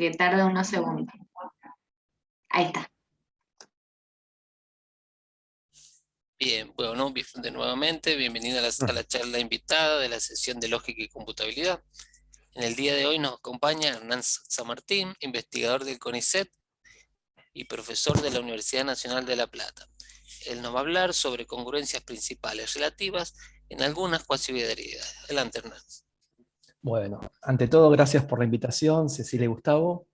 porque tarda unos segundos. Ahí está. Bien, bueno, nuevamente, bienvenida a la charla invitada de la sesión de Lógica y Computabilidad. En el día de hoy nos acompaña Hernán Samartín, investigador del CONICET y profesor de la Universidad Nacional de La Plata. Él nos va a hablar sobre congruencias principales relativas en algunas cuasividades. Adelante, Hernán. Bueno, ante todo, gracias por la invitación, Cecilia y Gustavo.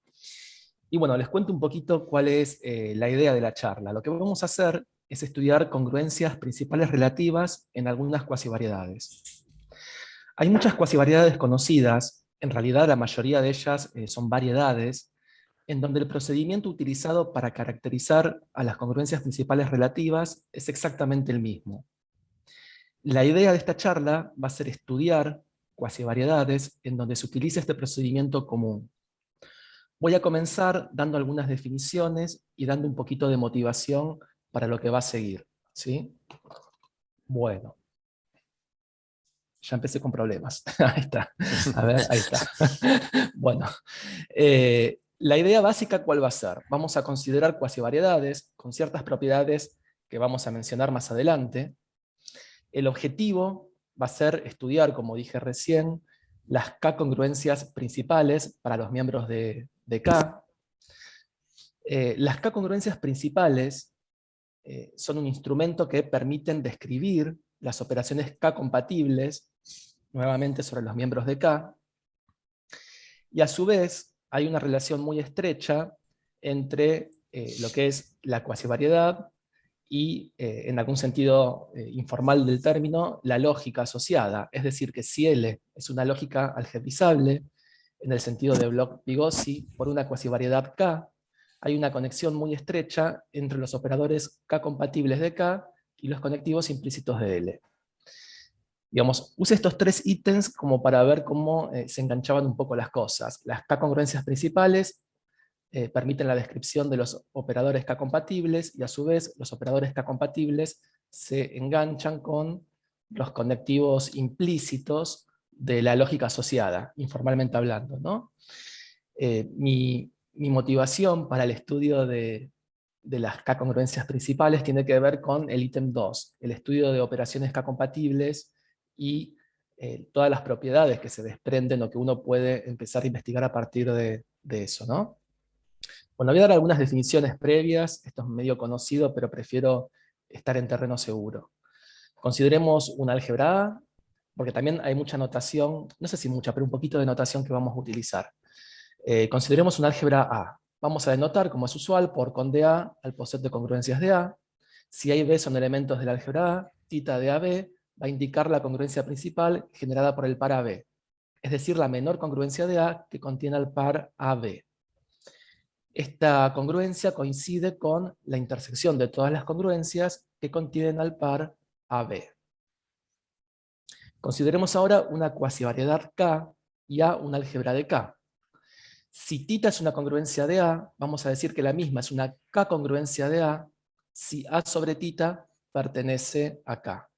Y bueno, les cuento un poquito cuál es la idea de la charla. Lo que vamos a hacer es estudiar congruencias principales relativas en algunas cuasivariedades. Hay muchas cuasivariedades conocidas, en realidad la mayoría de ellas son variedades, en donde el procedimiento utilizado para caracterizar a las congruencias principales relativas es exactamente el mismo. La idea de esta charla va a ser estudiar cuasivariedades en donde se utiliza este procedimiento común. Voy a comenzar dando algunas definiciones y dando un poquito de motivación para lo que va a seguir, ¿sí? Bueno. Ya empecé con problemas. Ahí está. A ver, ahí está. Bueno. La idea básica, ¿cuál va a ser? Vamos a considerar cuasivariedades con ciertas propiedades que vamos a mencionar más adelante. El objetivo va a ser estudiar, como dije recién, las K-congruencias principales para los miembros de K. Las K-congruencias principales son un instrumento que permiten describir las operaciones K-compatibles, nuevamente sobre los miembros de K, y a su vez hay una relación muy estrecha entre lo que es la cuasivariedad y, en algún sentido informal del término, la lógica asociada. Es decir, que si L es una lógica algebrizable, en el sentido de Bloch-Vygotsky, por una cuasivariedad K, hay una conexión muy estrecha entre los operadores K compatibles de K y los conectivos implícitos de L. Digamos, use estos tres ítems como para ver cómo se enganchaban un poco las cosas. Las K-congruencias principales permiten la descripción de los operadores K-compatibles, y a su vez los operadores K-compatibles se enganchan con los conectivos implícitos de la lógica asociada, informalmente hablando, ¿no? Mi motivación para el estudio de las K-congruencias principales tiene que ver con el ítem 2, el estudio de operaciones K-compatibles y todas las propiedades que se desprenden o que uno puede empezar a investigar a partir de eso, ¿no? Bueno, voy a dar algunas definiciones previas, esto es medio conocido, pero prefiero estar en terreno seguro. Consideremos un álgebra A, porque también hay mucha notación, no sé si mucha, pero un poquito de notación que vamos a utilizar. Consideremos un álgebra A. Vamos a denotar, como es usual, por con de A al poset de congruencias de A. Si A y B son elementos del álgebra A, tita de AB va a indicar la congruencia principal generada por el par AB, es decir, la menor congruencia de A que contiene al par AB. Esta congruencia coincide con la intersección de todas las congruencias que contienen al par AB. Consideremos ahora una cuasivariedad K y A un álgebra de K. Si tita es una congruencia de A, vamos a decir que la misma es una K-congruencia de A si A sobre tita pertenece a K.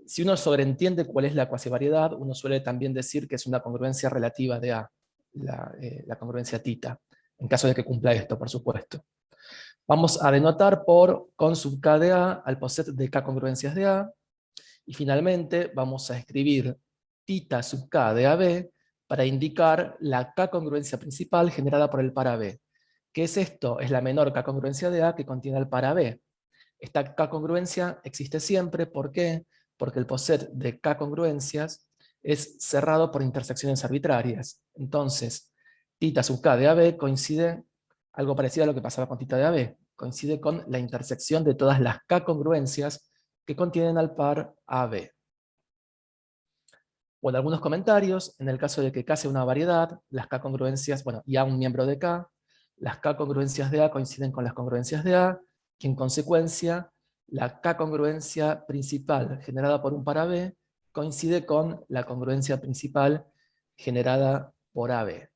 Si uno sobreentiende cuál es la cuasivariedad, uno suele también decir que es una congruencia relativa de A, la congruencia tita, en caso de que cumpla esto, por supuesto. Vamos a denotar por con sub K de A al poset de K congruencias de A, y finalmente vamos a escribir tita sub K de AB para indicar la K-congruencia principal generada por el par AB. ¿Qué es esto? Es la menor K-congruencia de A que contiene el par AB. Esta K-congruencia existe siempre, ¿por qué? Porque el poset de K-congruencias es cerrado por intersecciones arbitrarias. Entonces, tita sub K de AB coincide, algo parecido a lo que pasaba con tita de AB, coincide con la intersección de todas las K-congruencias que contienen al par AB. Bueno, algunos comentarios. En el caso de que K sea una variedad, las K-congruencias, bueno, y A un miembro de K, las K-congruencias de A coinciden con las congruencias de A, que en consecuencia, la K-congruencia principal generada por un par AB coincide con la congruencia principal generada por AB.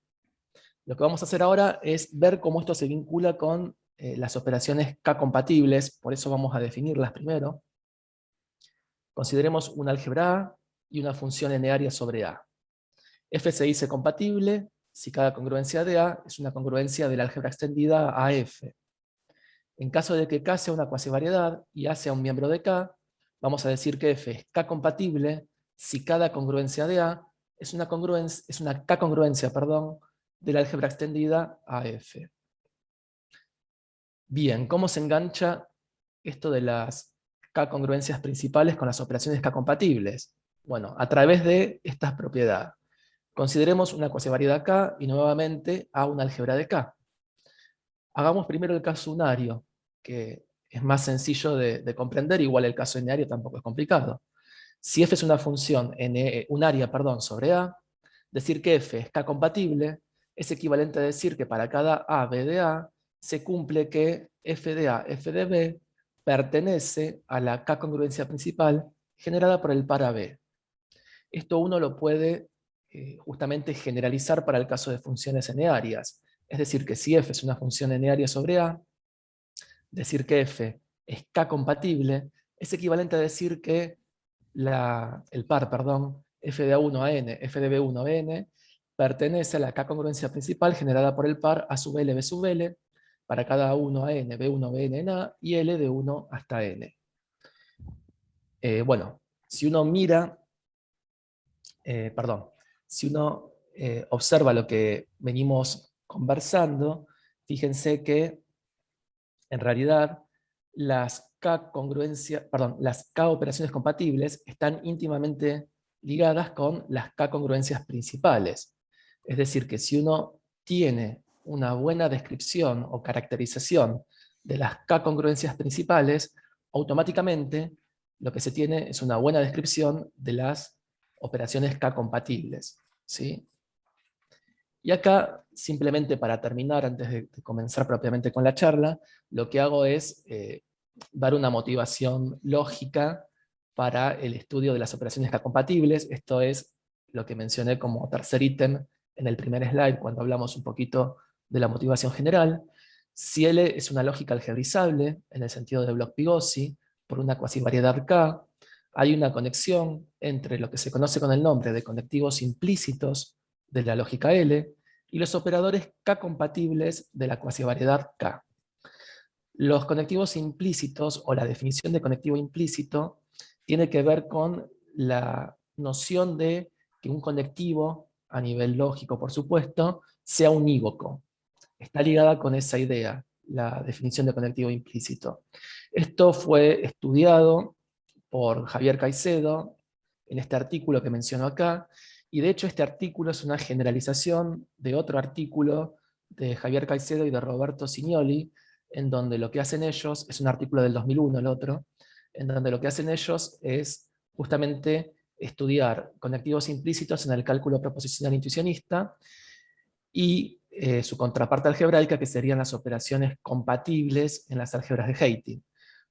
Lo que vamos a hacer ahora es ver cómo esto se vincula con las operaciones K-compatibles, por eso vamos a definirlas primero. Consideremos un álgebra A y una función linearia sobre A. F se dice compatible si cada congruencia de A es una congruencia de la álgebra extendida AF. En caso de que K sea una cuasivariedad y A sea un miembro de K, vamos a decir que F es K compatible si cada congruencia de A es una K congruencia, perdón, de la álgebra extendida AF. Bien, ¿cómo se engancha esto de las K congruencias principales con las operaciones K compatibles? Bueno, a través de esta propiedad. Consideremos una cuasivariedad K y nuevamente A una álgebra de K. Hagamos primero el caso unario, que es más sencillo de comprender, igual el caso lineario tampoco es complicado. Si f es una función unaria sobre A, decir que f es K compatible es equivalente a decir que para cada A, B de A, se cumple que f de A, f de B pertenece a la K congruencia principal generada por el par AB. Esto uno lo puede justamente generalizar para el caso de funciones enearias. Es decir, que si f es una función enearia sobre A, decir que f es K compatible es equivalente a decir que el par, f de A1 a n, f de B1 a n, pertenece a la K congruencia principal generada por el par A sub L, B sub L, para cada A1 a n, B1, Bn en A, y L de 1 hasta n. Bueno, si uno mira, si uno observa lo que venimos conversando, fíjense que en realidad las K operaciones compatibles están íntimamente ligadas con las K congruencias principales. Es decir, que si uno tiene una buena descripción o caracterización de las K congruencias principales, automáticamente lo que se tiene es una buena descripción de las operaciones K compatibles, ¿sí? Y acá, simplemente para terminar, antes de comenzar propiamente con la charla, lo que hago es dar una motivación lógica para el estudio de las operaciones K compatibles. Esto es lo que mencioné como tercer ítem en el primer slide, cuando hablamos un poquito de la motivación general. Si L es una lógica algebrizable, en el sentido de Bloch-Pigossi, por una cuasivariedad K, hay una conexión entre lo que se conoce con el nombre de conectivos implícitos de la lógica L, y los operadores K compatibles de la cuasivariedad K. Los conectivos implícitos, o la definición de conectivo implícito, tiene que ver con la noción de que un conectivo, a nivel lógico por supuesto, sea unívoco. Está ligada con esa idea, la definición de conectivo implícito. Esto fue estudiado por Javier Caicedo en este artículo que menciono acá, y de hecho este artículo es una generalización de otro artículo de Javier Caicedo y de Roberto Signoli, en donde lo que hacen ellos, es un artículo del 2001 el otro, en donde lo que hacen ellos es justamente estudiar conectivos implícitos en el cálculo proposicional intuicionista, y su contraparte algebraica, que serían las operaciones compatibles en las álgebras de Heyting.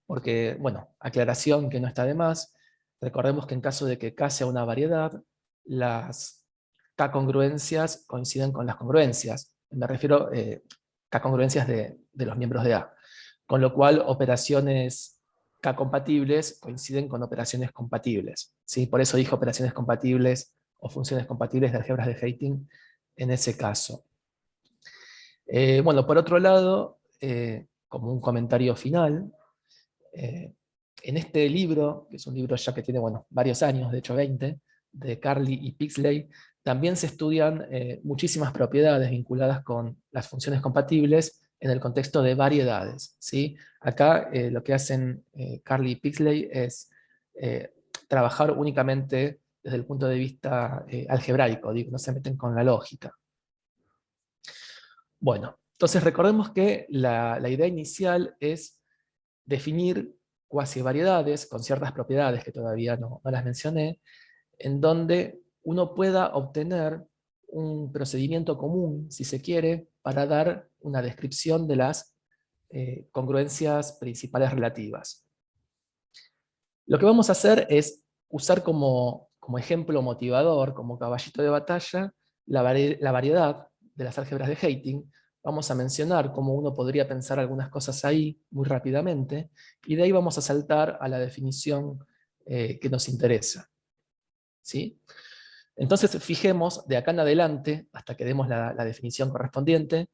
Porque, bueno, aclaración que no está de más, recordemos que en caso de que K sea una variedad, las K congruencias coinciden con las congruencias. Me refiero a K congruencias de los miembros de A. Con lo cual, operaciones K compatibles coinciden con operaciones compatibles, ¿sí? Por eso dije operaciones compatibles o funciones compatibles de álgebras de Heyting en ese caso. Bueno, por otro lado, como un comentario final, en este libro, que es un libro ya que tiene varios años, de hecho 20, de Carli y Pixley, también se estudian muchísimas propiedades vinculadas con las funciones compatibles en el contexto de variedades, ¿sí? Acá lo que hacen Carli y Pixley es trabajar únicamente desde el punto de vista algebraico, digo, no se meten con la lógica. Bueno, entonces recordemos que la idea inicial es definir cuasivariedades con ciertas propiedades que todavía no las mencioné, en donde uno pueda obtener un procedimiento común, si se quiere, para dar una descripción de las congruencias principales relativas. Lo que vamos a hacer es usar como ejemplo motivador, como caballito de batalla, la variedad de las álgebras de Heyting. Vamos a mencionar cómo uno podría pensar algunas cosas ahí muy rápidamente, y de ahí vamos a saltar a la definición que nos interesa, ¿sí? Entonces, fijemos de acá en adelante, hasta que demos la definición correspondiente,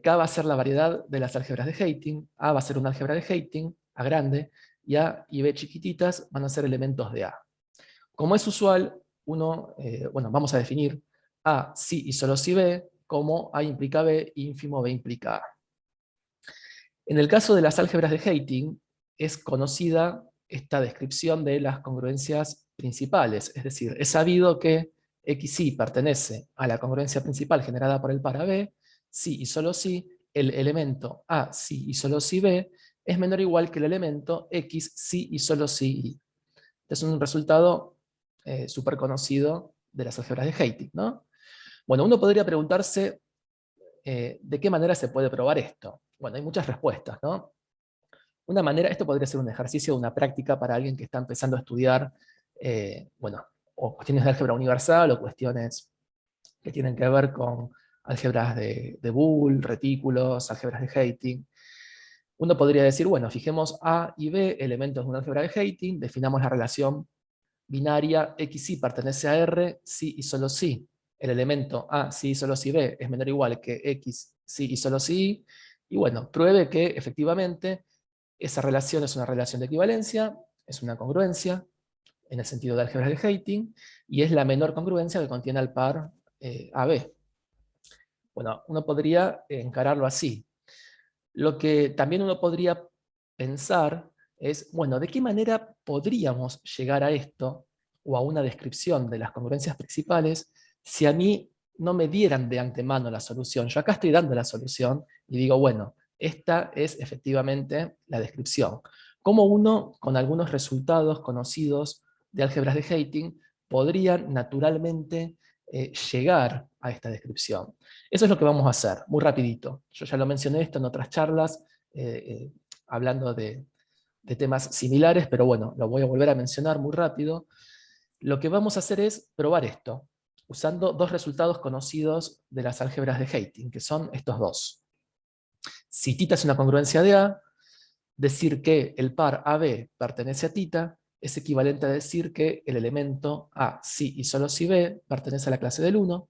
K va a ser la variedad de las álgebras de Heyting, A va a ser una álgebra de Heyting, A grande, y A y B chiquititas van a ser elementos de A. Como es usual, bueno, vamos a definir A si y solo si B, como A implica B, ínfimo B implica A. En el caso de las álgebras de Heyting, es conocida esta descripción de las congruencias principales, es decir, es sabido que XY pertenece a la congruencia principal generada por el par AB, si y solo si el elemento A, si y solo si B es menor o igual que el elemento X, si y solo si Y. Este es un resultado súper conocido de las álgebras de Heyting, ¿no? Bueno, uno podría preguntarse ¿de qué manera se puede probar esto? Bueno, hay muchas respuestas, ¿no? Una manera, esto podría ser un ejercicio, una práctica para alguien que está empezando a estudiar, bueno, o cuestiones de álgebra universal, o cuestiones que tienen que ver con álgebras de Boole, retículos, álgebras de Heyting. Uno podría decir, bueno, fijemos A y B, elementos de una álgebra de Heyting, definamos la relación binaria XY pertenece a R, si y solo si el elemento A, si y solo si B es menor o igual que X, si y solo si Y, y bueno, pruebe que efectivamente esa relación es una relación de equivalencia, es una congruencia, en el sentido de álgebras de Heyting, y es la menor congruencia que contiene al par AB. Bueno, uno podría encararlo así. Lo que también uno podría pensar es, bueno, ¿de qué manera podríamos llegar a esto, o a una descripción de las congruencias principales, si a mí no me dieran de antemano la solución? Yo acá estoy dando la solución y digo, bueno, esta es efectivamente la descripción. ¿Cómo uno, con algunos resultados conocidos de álgebras de Heyting, podría naturalmente llegar a esta descripción? Eso es lo que vamos a hacer, muy rapidito. Yo ya lo mencioné esto en otras charlas, hablando de temas similares, pero bueno, lo voy a volver a mencionar muy rápido. Lo que vamos a hacer es probar esto, usando dos resultados conocidos de las álgebras de Heyting, que son estos dos. Si θ es una congruencia de A, decir que el par AB pertenece a θ es equivalente a decir que el elemento A, si y solo si B pertenece a la clase del 1,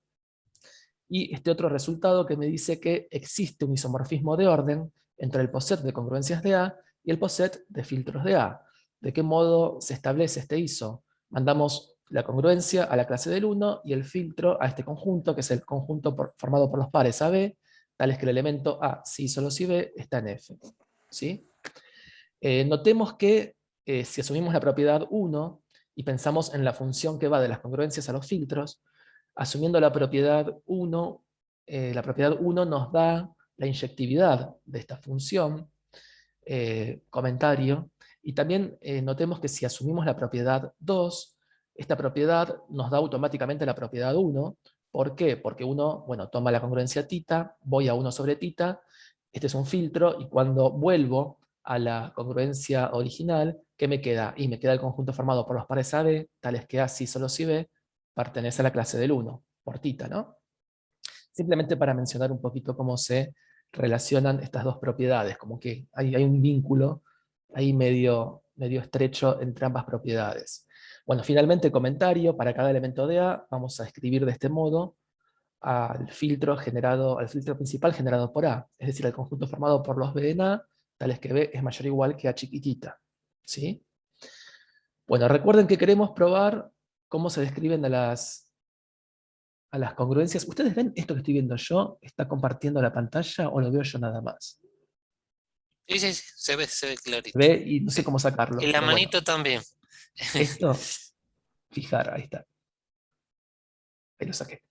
y este otro resultado que me dice que existe un isomorfismo de orden entre el poset de congruencias de A y el poset de filtros de A. ¿De qué modo se establece este iso? Mandamos la congruencia a la clase del 1 y el filtro a este conjunto, que es el conjunto formado por los pares AB, tales que el elemento A, si y solo si B, está en F. ¿Sí? Notemos que si asumimos la propiedad 1 y pensamos en la función que va de las congruencias a los filtros, asumiendo la propiedad 1 nos da la inyectividad de esta función, comentario, y también notemos que si asumimos la propiedad 2, esta propiedad nos da automáticamente la propiedad 1. ¿Por qué? Porque uno, bueno, toma la congruencia θ, voy a 1 sobre θ, este es un filtro, y cuando vuelvo a la congruencia original, ¿qué me queda? Y me queda el conjunto formado por los pares AB, tales que A, si, solo si B, pertenece a la clase del 1, por θ, ¿no? Simplemente para mencionar un poquito cómo se relacionan estas dos propiedades, como que hay un vínculo ahí medio estrecho entre ambas propiedades. Bueno, finalmente comentario, para cada elemento de A vamos a escribir de este modo al filtro principal generado por A, es decir, al conjunto formado por los B en A, tales que B es mayor o igual que A chiquitita. ¿Sí? Bueno, recuerden que queremos probar cómo se describen a las congruencias. ¿Ustedes ven esto que estoy viendo yo? ¿Está compartiendo la pantalla o lo veo yo nada más? Sí, sí, sí, se ve Se clarito. ve y no sé cómo sacarlo. Y la Pero bueno, manito también. esto, fijar, ahí está. Ahí lo saqué.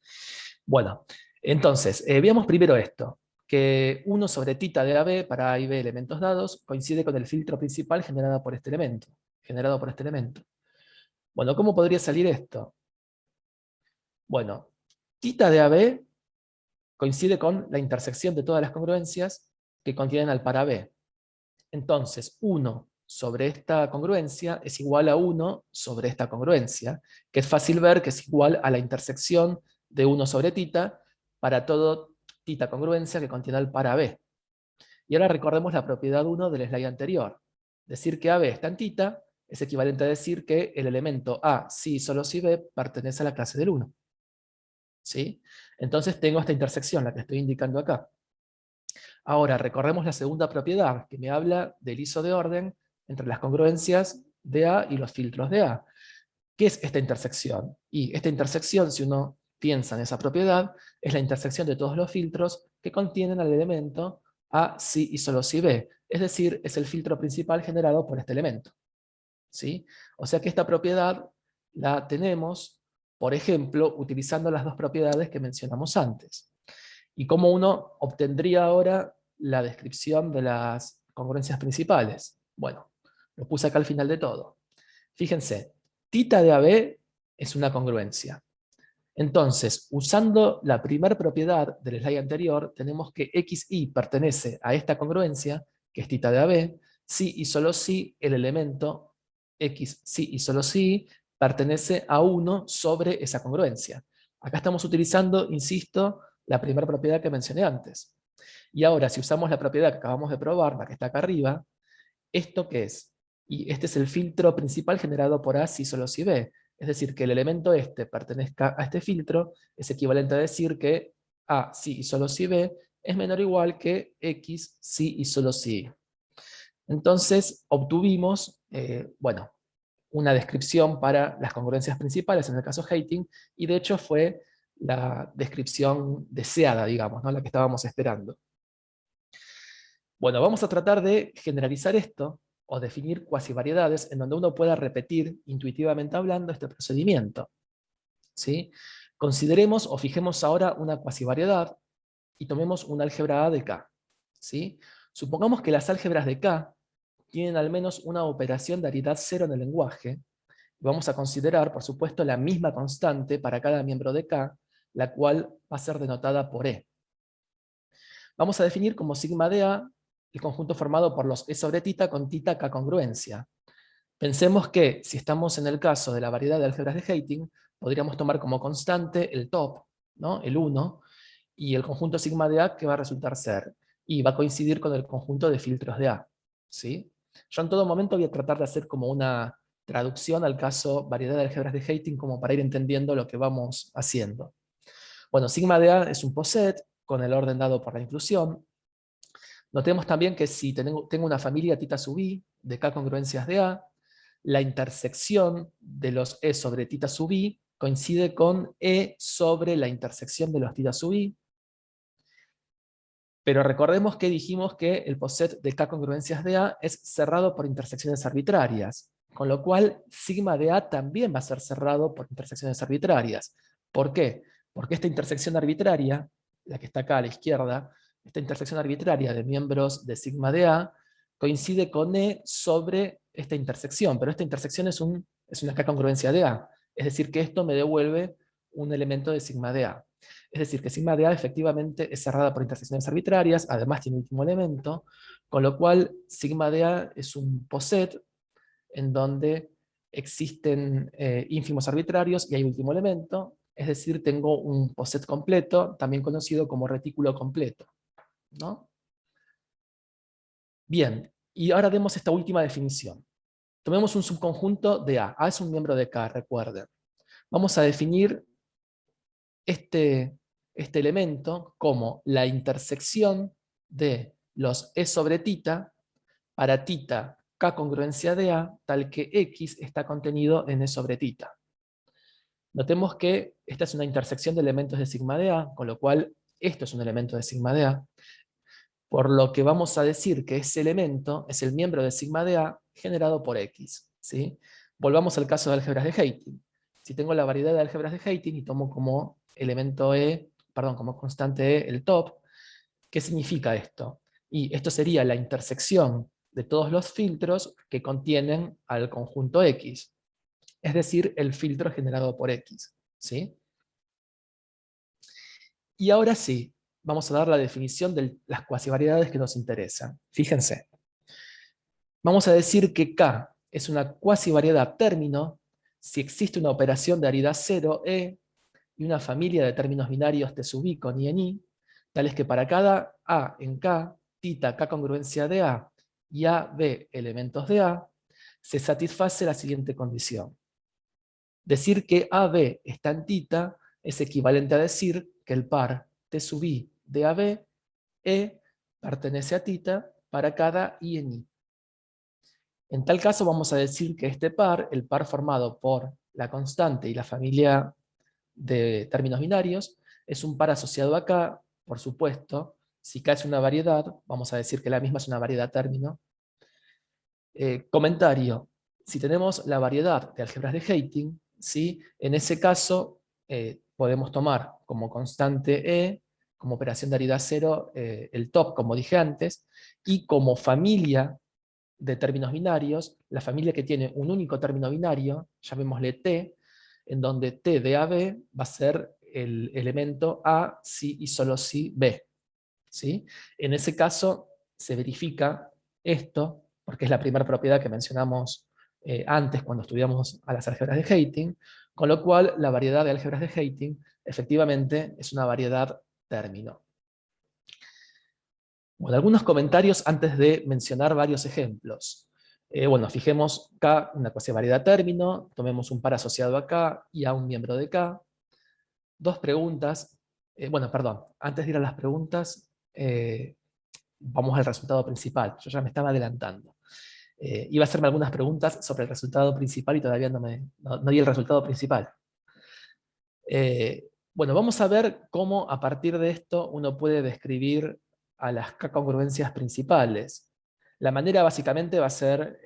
Bueno, entonces, veamos primero esto. Que 1 sobre θ de AB para A y B elementos dados coincide con el filtro principal generado por este elemento. Bueno, ¿cómo podría salir esto? Bueno, θ de AB coincide con la intersección de todas las congruencias que contienen al par AB. Entonces, 1 sobre esta congruencia es igual a 1 sobre esta congruencia, que es fácil ver que es igual a la intersección de 1 sobre θ para todo θ congruencia que contiene al par AB. Y ahora recordemos la propiedad 1 del slide anterior. Decir que AB está en θ es equivalente a decir que el elemento A, si y solo si B, pertenece a la clase del 1. ¿Sí? Entonces tengo esta intersección, la que estoy indicando acá. Ahora, recorremos la segunda propiedad, que me habla del ISO de orden entre las congruencias de A y los filtros de A. ¿Qué es esta intersección? Y esta intersección, si uno piensa en esa propiedad, es la intersección de todos los filtros que contienen al elemento A, si y solo si B. Es decir, es el filtro principal generado por este elemento. ¿Sí? O sea que esta propiedad la tenemos, por ejemplo, utilizando las dos propiedades que mencionamos antes. ¿Y cómo uno obtendría ahora la descripción de las congruencias principales? Bueno, lo puse acá al final de todo. Fíjense, θ de AB es una congruencia. Entonces, usando la primera propiedad del slide anterior, tenemos que XY pertenece a esta congruencia, que es θ de AB, si y solo si el elemento X, si y solo si, pertenece a 1 sobre esa congruencia. Acá estamos utilizando, insisto, la primera propiedad que mencioné antes. Y ahora, si usamos la propiedad que acabamos de probar, la que está acá arriba, ¿esto qué es? Y este es el filtro principal generado por A si solo si B. Es decir, que el elemento este pertenezca a este filtro es equivalente a decir que A si y solo si B es menor o igual que X si y solo si. Entonces obtuvimos, bueno, una descripción para las congruencias principales, en el caso Hating, y de hecho fue la descripción deseada, digamos, ¿no? La que estábamos esperando. Bueno, vamos a tratar de generalizar esto, o definir cuasivariedades en donde uno pueda repetir, intuitivamente hablando, este procedimiento. ¿Sí? Consideremos o fijemos ahora una cuasivariedad, y tomemos un álgebra A de K. ¿Sí? Supongamos que las álgebras de K tienen al menos una operación de aridad cero en el lenguaje. Vamos a considerar, por supuesto, la misma constante para cada miembro de K, la cual va a ser denotada por E. Vamos a definir como sigma de A el conjunto formado por los E sobre θ con θ K congruencia. Pensemos que, si estamos en el caso de la variedad de álgebras de Hating, podríamos tomar como constante el top, ¿no? El 1, y el conjunto sigma de A que va a resultar ser, y va a coincidir con el conjunto de filtros de A. ¿Sí? Yo en todo momento voy a tratar de hacer como una traducción al caso variedad de álgebras de Hating, como para ir entendiendo lo que vamos haciendo. Bueno, sigma de A es un poset con el orden dado por la inclusión. Notemos también que si tengo una familia θ sub i de K congruencias de A, la intersección de los E sobre θ sub i coincide con E sobre la intersección de los θ sub i. Pero recordemos que dijimos que el poset de K congruencias de A es cerrado por intersecciones arbitrarias, con lo cual sigma de A también va a ser cerrado por intersecciones arbitrarias. ¿Por qué? Porque esta intersección arbitraria, la que está acá a la izquierda, esta intersección arbitraria de miembros de sigma de A, coincide con E sobre esta intersección, pero esta intersección es una K congruencia de A, es decir, que esto me devuelve un elemento de sigma de A. Es decir, que sigma de A efectivamente es cerrada por intersecciones arbitrarias, además tiene un último elemento, con lo cual sigma de A es un poset en donde existen ínfimos arbitrarios y hay último elemento, es decir, tengo un poset completo, también conocido como retículo completo, ¿no? Bien, y ahora demos esta última definición. Tomemos un subconjunto de A. A es un miembro de K, recuerden. Vamos a definir este elemento como la intersección de los E sobre θ para θ K congruencia de A, tal que X está contenido en E sobre θ. Notemos que esta es una intersección de elementos de sigma de A, con lo cual esto es un elemento de sigma de A, por lo que vamos a decir que ese elemento es el miembro de sigma de A generado por X. ¿Sí? Volvamos al caso de álgebras de Hating. Si tengo la variedad de álgebras de Hating y tomo como elemento como constante E el top, ¿qué significa esto? Y esto sería la intersección de todos los filtros que contienen al conjunto X, es decir, el filtro generado por X. ¿Sí? Y ahora sí, vamos a dar la definición de las cuasivariedades que nos interesan. Fíjense. Vamos a decir que K es una cuasivariedad término si existe una operación de aridad 0, E, y una familia de términos binarios T sub i con I en I, tales que para cada A en K, θ K congruencia de A y A, B elementos de A, se satisface la siguiente condición. Decir que AB está en tita es equivalente a decir que el par T sub I de AB, E, pertenece a tita para cada I en I. En tal caso vamos a decir que este par, el par formado por la constante y la familia de términos binarios, es un par asociado a K, por supuesto. Si K es una variedad, vamos a decir que la misma es una variedad término. Comentario: si tenemos la variedad de álgebras de Heyting, ¿sí? En ese caso podemos tomar como constante E, como operación de Derrida cero, el top, como dije antes, y como familia de términos binarios, la familia que tiene un único término binario, llamémosle T, en donde T de AB va a ser el elemento A, si y solo si B. ¿Sí? En ese caso se verifica esto, porque es la primera propiedad que mencionamos antes cuando estudiamos a las álgebras de Heyting, con lo cual la variedad de álgebras de Heyting efectivamente es una variedad término. Bueno, algunos comentarios antes de mencionar varios ejemplos. Bueno, fijemos K, una cuasivariedad término, tomemos un par asociado a K y a un miembro de K. Dos preguntas. Bueno, perdón, antes de ir a las preguntas, vamos al resultado principal. Yo ya me estaba adelantando. Iba a hacerme algunas preguntas sobre el resultado principal y todavía no di el resultado principal. Bueno, vamos a ver cómo a partir de esto uno puede describir a las K-congruencias principales. La manera básicamente va a ser,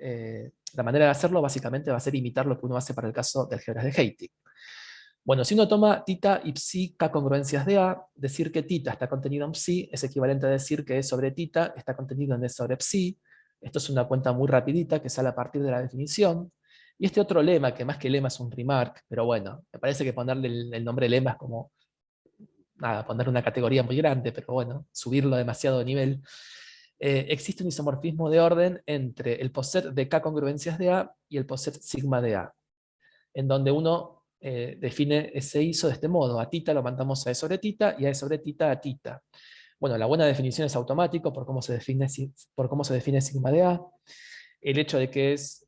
la manera de hacerlo básicamente va a ser imitar lo que uno hace para el caso de álgebras de Heyting. Bueno, si uno toma tita y psi K-congruencias de A, decir que tita está contenido en psi es equivalente a decir que E sobre tita está contenido en E sobre psi. Esto es una cuenta muy rapidita que sale a partir de la definición. Y este otro lema, que más que lema es un remark, pero bueno, me parece que ponerle el nombre lema es como, nada, ponerle una categoría muy grande, pero bueno, subirlo demasiado de nivel. Existe un isomorfismo de orden entre el poset de K congruencias de A y el poset sigma de A, en donde uno define ese iso de este modo: a tita lo mandamos a E sobre tita y a E sobre tita a tita. Bueno, la buena definición es automático por cómo se define sigma de A. El hecho de que es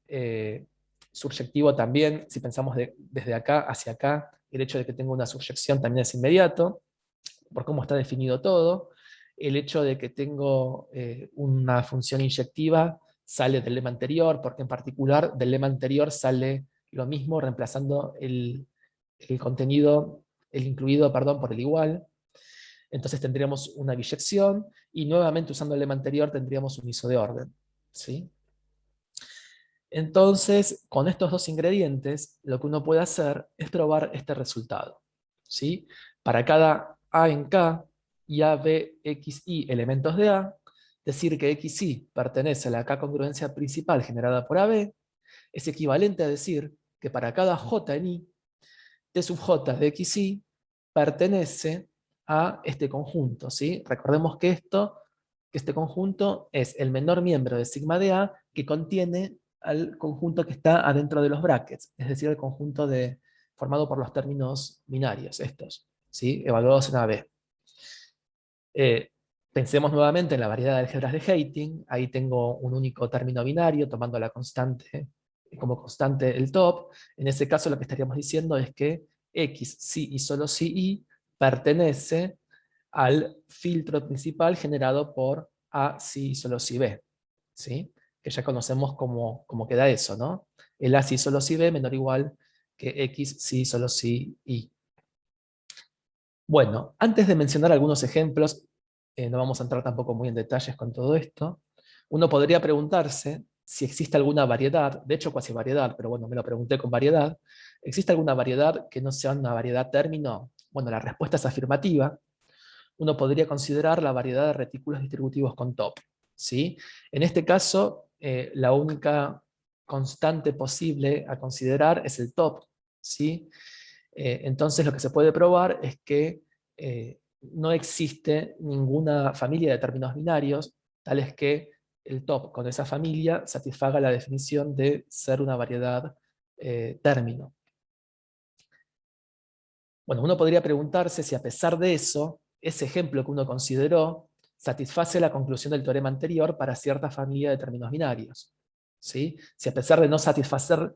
surjectivo también, si pensamos desde acá hacia acá, el hecho de que tenga una surjección también es inmediato, por cómo está definido todo. El hecho de que tengo una función inyectiva sale del lema anterior, porque en particular del lema anterior sale lo mismo reemplazando el contenido, el incluido, perdón, por el igual. Entonces tendríamos una biyección, y nuevamente usando el lema anterior tendríamos un iso de orden. ¿Sí? Entonces, con estos dos ingredientes, lo que uno puede hacer es probar este resultado. ¿Sí? Para cada A en K y A, B, X, Y elementos de A, decir que X, Y pertenece a la K congruencia principal generada por AB, es equivalente a decir que para cada J en I, T sub J de X, Y pertenece a este conjunto. ¿Sí? Recordemos que este conjunto es el menor miembro de sigma de A que contiene al conjunto que está adentro de los brackets, es decir, el conjunto formado por los términos binarios, estos, ¿sí? Evaluados en AB. Pensemos nuevamente en la variedad de álgebras de Heyting. Ahí tengo un único término binario tomando la constante, como constante el top. En ese caso lo que estaríamos diciendo es que X, si y solo si Y pertenece al filtro principal generado por A, si y solo si B. ¿Sí? Que ya conocemos cómo queda eso, ¿no? El A si solo si B menor o igual que X si solo si Y. Bueno, antes de mencionar algunos ejemplos, no vamos a entrar tampoco muy en detalles con todo esto, uno podría preguntarse si existe alguna variedad, de hecho cuasi variedad, pero bueno, me lo pregunté con variedad, ¿existe alguna variedad que no sea una variedad término? Bueno, la respuesta es afirmativa. Uno podría considerar la variedad de retículos distributivos con top. ¿Sí? En este caso, la única constante posible a considerar es el top. ¿Sí? Entonces lo que se puede probar es que no existe ninguna familia de términos binarios tales que el top con esa familia satisfaga la definición de ser una variedad término. Bueno, uno podría preguntarse si a pesar de eso, ese ejemplo que uno consideró satisface la conclusión del teorema anterior para cierta familia de términos binarios. ¿sí? Si a pesar de no satisfacer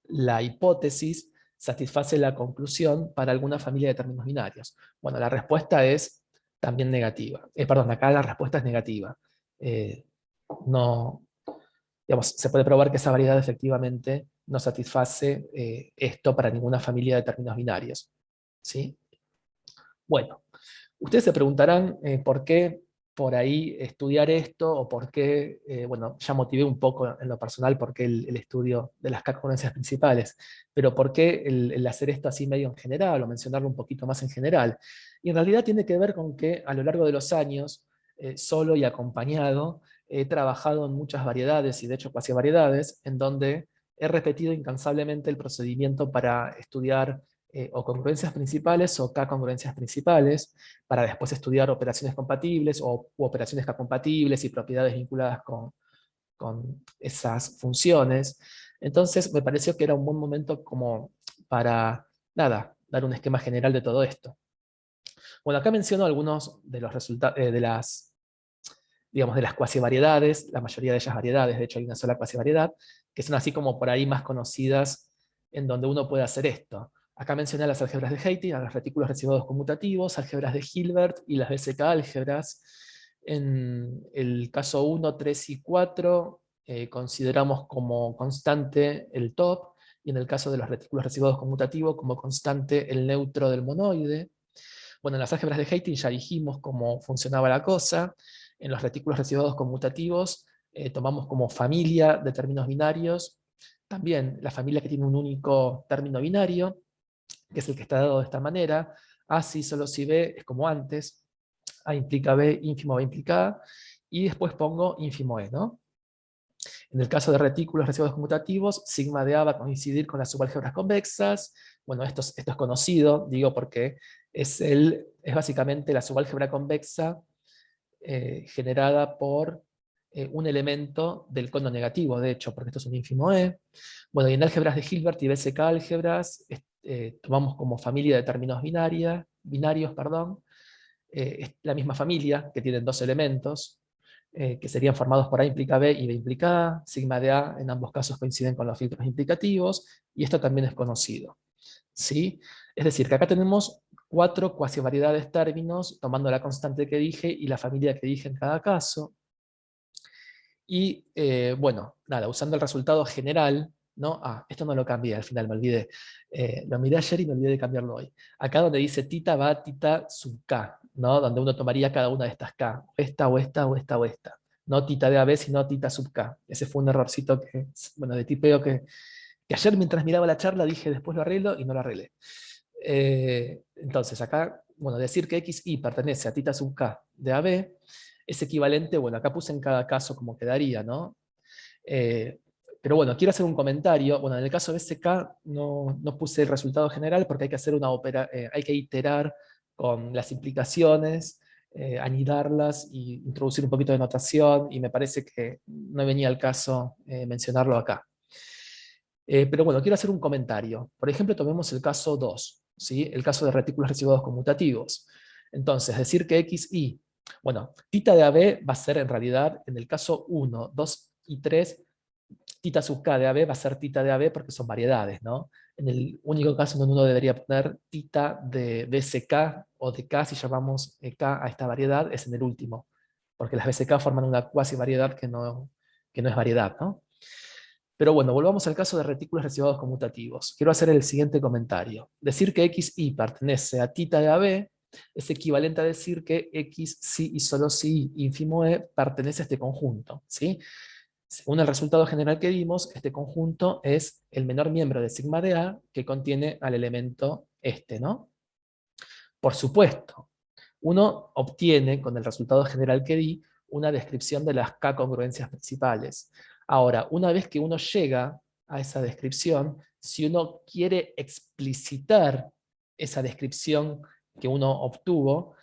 la hipótesis, satisface la conclusión para alguna familia de términos binarios. Bueno, la respuesta es también negativa. Perdón, acá la respuesta es negativa. No, digamos, se puede probar que esa variedad efectivamente no satisface esto para ninguna familia de términos binarios, ¿sí? Bueno, ustedes se preguntarán por qué por ahí estudiar esto, o por qué, bueno, ya motivé un poco en lo personal por qué el estudio de las congruencias principales, pero por qué el hacer esto así medio en general, o mencionarlo un poquito más en general. Y en realidad tiene que ver con que a lo largo de los años, solo y acompañado, he trabajado en muchas variedades, y de hecho cuasi variedades, en donde he repetido incansablemente el procedimiento para estudiar o congruencias principales o K-congruencias principales, para después estudiar operaciones compatibles u operaciones K-compatibles y propiedades vinculadas con esas funciones. Entonces me pareció que era un buen momento como para, nada, dar un esquema general de todo esto. Bueno, acá menciono algunos de los resultados, digamos, de las cuasivariedades, la mayoría de ellas variedades, de hecho hay una sola cuasivariedad, que son así como por ahí más conocidas en donde uno puede hacer esto. Acá mencioné las álgebras de Heyting, a los retículos residuados conmutativos, álgebras de Hilbert y las BSK álgebras. En el caso 1, 3 y 4 consideramos como constante el top, y en el caso de los retículos residuados conmutativos como constante el neutro del monoide. Bueno, en las álgebras de Heyting ya dijimos cómo funcionaba la cosa. En los retículos residuados conmutativos tomamos como familia de términos binarios también la familia que tiene un único término binario, que es el que está dado de esta manera. A si solo si B es como antes, A implica B, ínfimo B implica A, y después pongo ínfimo E, ¿no? En el caso de retículos residuados conmutativos, sigma de A va a coincidir con las subálgebras convexas. Bueno, esto es conocido, digo, porque es básicamente la subálgebra convexa generada por un elemento del cono negativo, de hecho, porque esto es un ínfimo E. Bueno, y en álgebras de Hilbert y BSK álgebras tomamos como familia de términos binarios, perdón, es la misma familia, que tienen dos elementos, que serían formados por A implica B y B implica A. Sigma de A en ambos casos coinciden con los filtros implicativos, y esto también es conocido, ¿sí? Es decir, que acá tenemos 4 cuasivariedades términos, tomando la constante que dije y la familia que dije en cada caso. Y bueno, nada, usando el resultado general, ¿no? Esto no lo cambié, al final me olvidé. Lo miré ayer y me olvidé de cambiarlo hoy. Acá donde dice tita va tita sub k, ¿no? Donde uno tomaría cada una de estas k, esta o esta o esta o esta. No tita de AB, sino tita sub k. Ese fue un errorcito que, bueno, de tipeo que ayer mientras miraba la charla dije después lo arreglo y no lo arreglé. Entonces acá, bueno, decir que xi pertenece a tita sub k de AB es equivalente, bueno, acá puse en cada caso como quedaría, ¿no? Pero bueno, quiero hacer un comentario. Bueno, en el caso de SK no puse el resultado general porque hay que hacer hay que iterar con las implicaciones, anidarlas y introducir un poquito de notación, y me parece que no venía al caso mencionarlo acá. Pero bueno, quiero hacer un comentario. Por ejemplo, tomemos el caso 2, ¿sí? El caso de retículos residuados conmutativos. Entonces, decir que xi, bueno, tita de AB va a ser en realidad, en el caso 1, 2 y 3, tita sub k de AB va a ser tita de AB porque son variedades, ¿no? En el único caso en donde uno debería poner tita de BSK o de K, si llamamos K a esta variedad, es en el último, porque las BSK forman una cuasi variedad que no es variedad, ¿no? Pero bueno, volvamos al caso de retículos residuados conmutativos. Quiero hacer el siguiente comentario. Decir que xi pertenece a tita de AB es equivalente a decir que x, si y solo si ínfimo e pertenece a este conjunto, ¿sí? Según el resultado general que dimos, este conjunto es el menor miembro de sigma de A que contiene al elemento este, ¿no? Por supuesto, uno obtiene, con el resultado general que di, una descripción de las K-congruencias principales. Ahora, una vez que uno llega a esa descripción, si uno quiere explicitar esa descripción que uno obtuvo,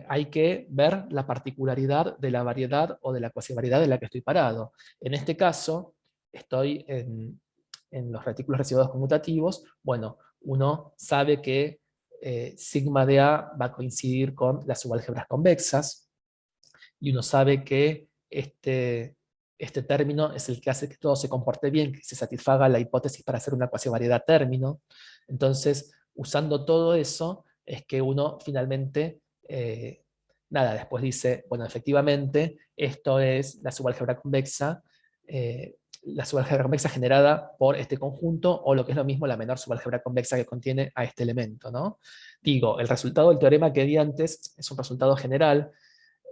hay que ver la particularidad de la variedad o de la cuasivariedad en la que estoy parado. En este caso, estoy en los retículos residuados conmutativos. Bueno, uno sabe que sigma de A va a coincidir con las subálgebras convexas, y uno sabe que este término es el que hace que todo se comporte bien, que se satisfaga la hipótesis para hacer una cuasivariedad término. Entonces, usando todo eso, es que uno finalmente, después dice, bueno, efectivamente, esto es la subálgebra convexa generada por este conjunto, o lo que es lo mismo, la menor subálgebra convexa que contiene a este elemento, ¿no? Digo, el resultado del teorema que di antes es un resultado general,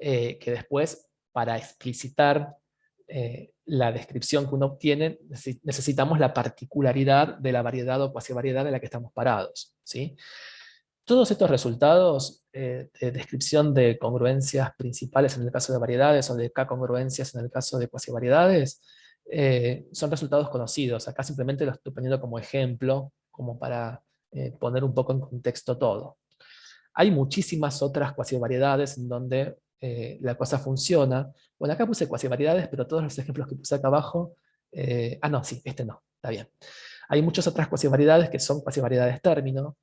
que después, para explicitar la descripción que uno obtiene, necesitamos la particularidad de la variedad o cuasivariedad en la que estamos parados, ¿sí? Todos estos resultados de descripción de congruencias principales en el caso de variedades o de K-congruencias en el caso de cuasivariedades son resultados conocidos. Acá simplemente los estoy poniendo como ejemplo, como para poner un poco en contexto todo. Hay muchísimas otras cuasivariedades en donde la cosa funciona. Bueno, acá puse cuasivariedades, pero todos los ejemplos que puse acá abajo... no, sí, este no, está bien. Hay muchas otras cuasivariedades que son cuasivariedades término.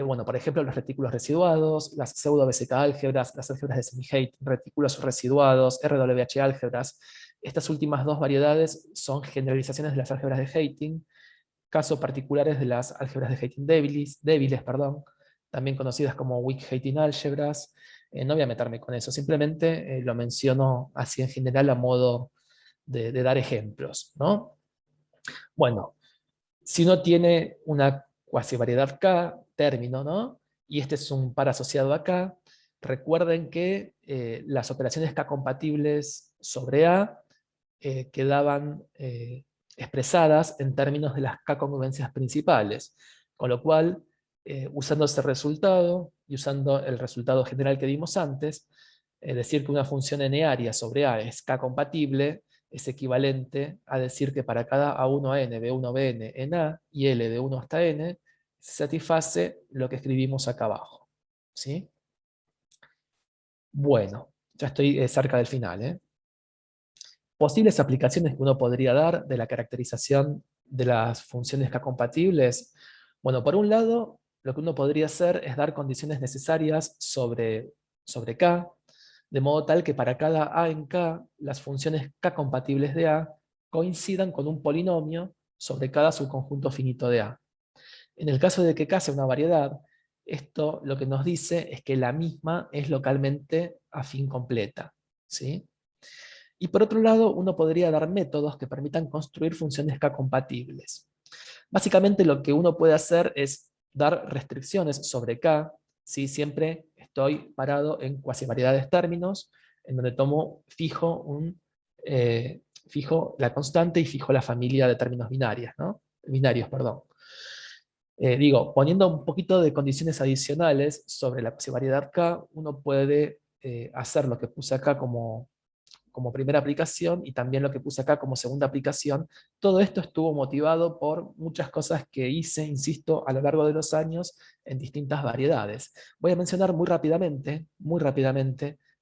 Bueno, por ejemplo, los retículos residuados, las pseudo-BZK álgebras, las álgebras de semi-Heyting, retículos residuados, RWH álgebras. Estas últimas dos variedades son generalizaciones de las álgebras de Heyting, casos particulares de las álgebras de Heyting débiles, también conocidas como weak Heyting álgebras. No voy a meterme con eso, simplemente lo menciono así en general a modo de dar ejemplos, ¿no? Bueno, si uno tiene una cuasivariedad K, término, ¿no? Y este es un par asociado a K, recuerden que las operaciones K compatibles sobre A quedaban expresadas en términos de las K congruencias principales, con lo cual, usando ese resultado, y usando el resultado general que dimos antes, decir que una función n-área sobre A es K compatible, es equivalente a decir que para cada A1 n, B1 bn, en A, y L de 1 hasta n, se satisface lo que escribimos acá abajo, ¿sí? Bueno, ya estoy cerca del final, Posibles aplicaciones que uno podría dar de la caracterización de las funciones K compatibles. Bueno, por un lado, lo que uno podría hacer es dar condiciones necesarias sobre K, de modo tal que para cada A en K, las funciones K compatibles de A coincidan con un polinomio sobre cada subconjunto finito de A. En el caso de que K sea una variedad, esto lo que nos dice es que la misma es localmente afín completa, ¿sí? Y por otro lado, uno podría dar métodos que permitan construir funciones K compatibles. Básicamente lo que uno puede hacer es dar restricciones sobre K, ¿sí? Siempre estoy parado en cuasivariedades términos, en donde fijo la constante y fijo la familia de términos binarios, perdón. Poniendo un poquito de condiciones adicionales sobre la cuasivariedad K, uno puede hacer lo que puse acá como primera aplicación y también lo que puse acá como segunda aplicación. Todo esto estuvo motivado por muchas cosas que hice, insisto, a lo largo de los años en distintas variedades. Voy a mencionar muy rápidamente,